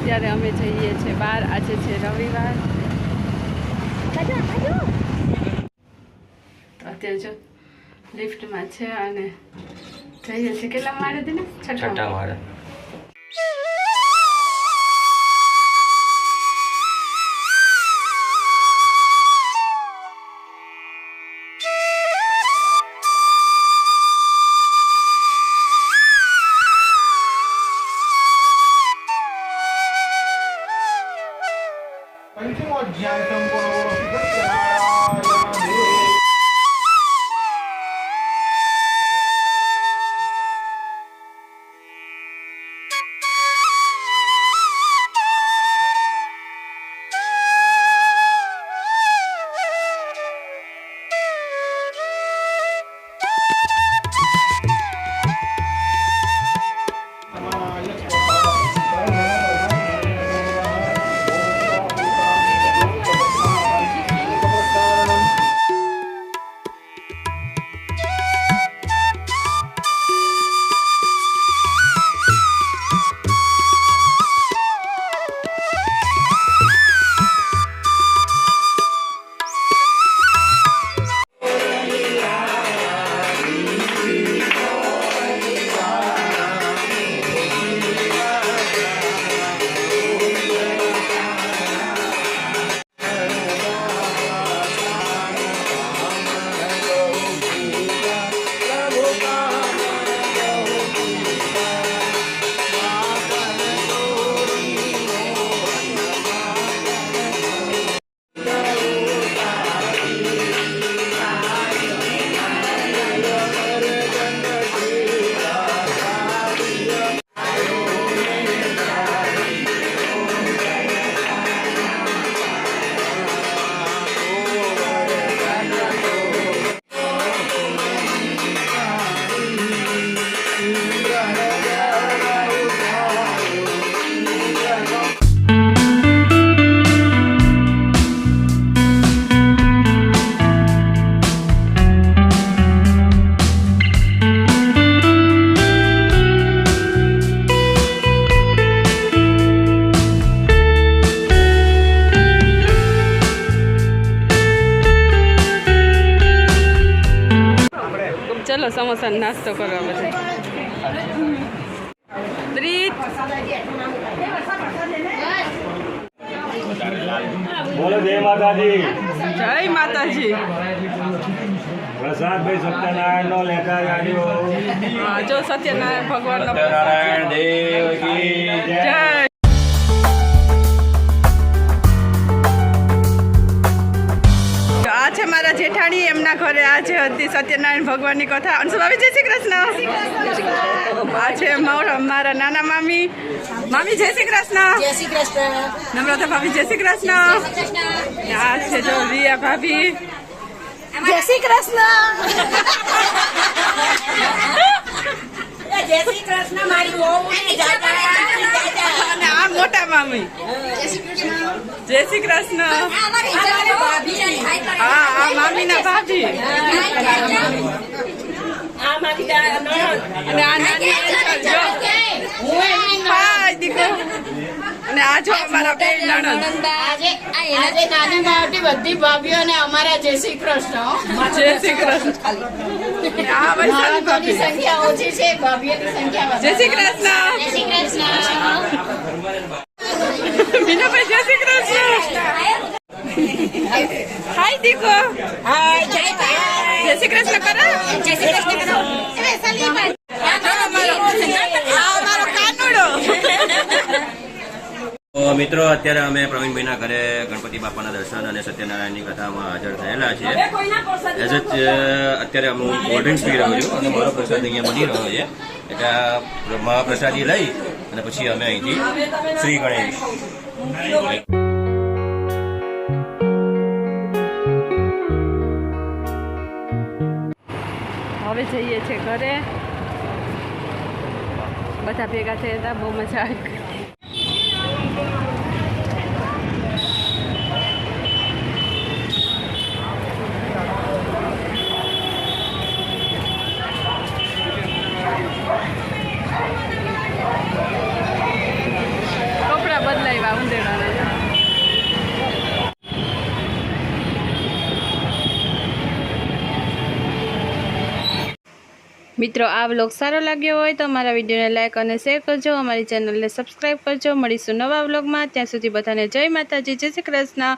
અત્યારે અમે જઈએ છીએ બહાર. આજે છે રવિવાર. અત્યારે જો લિફ્ટમાં છે અને જઈએ છીએ. કેટલા માળે હતી ને? છઠ્ઠા માળે. ચલો સમોસા નાસ્તો કરવા બધા. બોલો જય માતાજી. જય માતાજી. પ્રસાદભાઈ સત્યનારાયણ નો લેખા ગાડીઓ. જો સત્યનારાયણ ભગવાન સત્યનારાયણ દેવ કી જય. આ છે મારા જેઠાણી, એમના ઘરે આજે હતી સત્યનારાયણ ભગવાનની કથા. અંશુભાભી જય શ્રી કૃષ્ણ. આ છે મારા નાના મામી. મામી જય શ્રી કૃષ્ણ. જય શ્રી કૃષ્ણ. નમ્રતા ભાભી જય શ્રી કૃષ્ણ. આ છે જો રિયા ભાભી. જય શ્રી કૃષ્ણ. જય શ્રી કૃષ્ણ મારી વહુ અને આ મોટા મામી. જય શ્રી કૃષ્ણ. હા આ મામીના ભાભી અને આ નાની જો હાય દીકરો. અને આ જો અમારા બે નણંદ. આજે નાની મોટી બધી ભાભીઓને અમારા જય શ્રી કૃષ્ણ. જય શ્રી કૃષ્ણ. આ વૈશાલી ભાભી. સંખ્યા ઓછી છે, ભાભીઓની સંખ્યા જય શ્રી કૃષ્ણ. જય શ્રી કૃષ્ણ. મીનાભાઈ જય શ્રી કૃષ્ણ. હાય દીકો. હાય જય શ્રી કૃષ્ણ કરો. જય શ્રી કૃષ્ણ કરો. અમારો કાનુડો. મિત્રો અત્યારે અમે પ્રવીણભાઈના ઘરે ગણપતિ બાપાના દર્શન અને સત્યનારાયણની કથામાં હાજર થયેલા છીએ. એઝ અત્યારે હું કોલ્ડ ડ્રિંક્સ પી રહ્યો છું અને મારો પ્રસાદ અહીંયા બની રહ્યો છે. એટલે મહાપ્રસાદી લઈ અને પછી અમે અહીંથી શ્રી ગણેશ. હવે જઈએ છીએ ઘરે. બધા ભેગા થયા હતા, બહુ મજા આવી. કપડા બદલા મિત્રો આ વ્લોગ સારો લાગ્યો હોય તો અમારા વિડીયોને લાઇક અને શેર કરજો, અમારી ચેનલને સબસ્ક્રાઈબ કરજો. મળીશું નવા વ્લોગમાં. ત્યાં સુધી બધાને જય માતાજી, જય શ્રી કૃષ્ણ.